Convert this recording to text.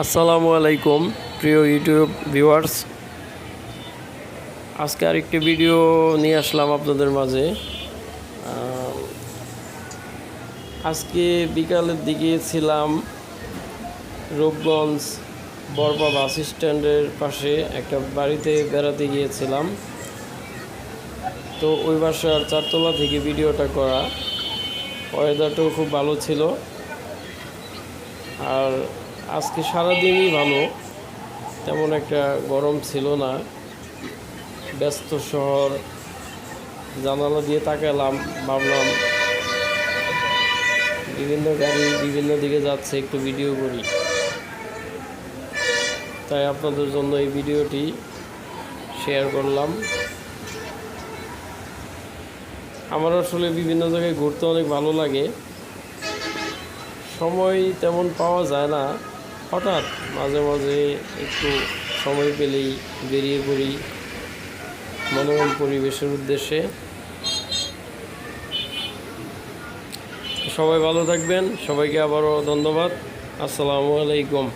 আসসালামু আলাইকুম প্রিয় ইউটিউব ভিউয়ার্স। আজকে আরেকটি ভিডিও নিয়ে আসলাম আপনাদের মাঝে। আজকে বিকালের দিকে ছিলাম রূপগঞ্জ বড়পা বাস স্ট্যান্ডের পাশে একটা বাড়িতে বেড়াতে গিয়েছিলাম। তো ওই বাসার চারতলা থেকে ভিডিওটা করা। ওয়েদারটাও খুব ভালো ছিল, আর আজকে সারাদিনই ভালো, তেমন একটা গরম ছিল না। ব্যস্ত শহর, জানালা দিয়ে তাকালাম, ভাবলাম বিভিন্ন গাড়ি বিভিন্ন দিকে যাচ্ছে, একটু ভিডিও করি। তাই আপনাদের জন্য এই ভিডিওটি শেয়ার করলাম। আমার আসলে বিভিন্ন জায়গায় ঘুরতে অনেক ভালো লাগে, সময় তেমন পাওয়া যায় না। হঠাৎ মাঝে মাঝে একটু সময় পেলেই বেরিয়ে পড়ি মনোরম পরিবেশের উদ্দেশ্যে। সবাই ভালো থাকবেন, সবাইকে আবারও ধন্যবাদ। আসসালামু আলাইকুম।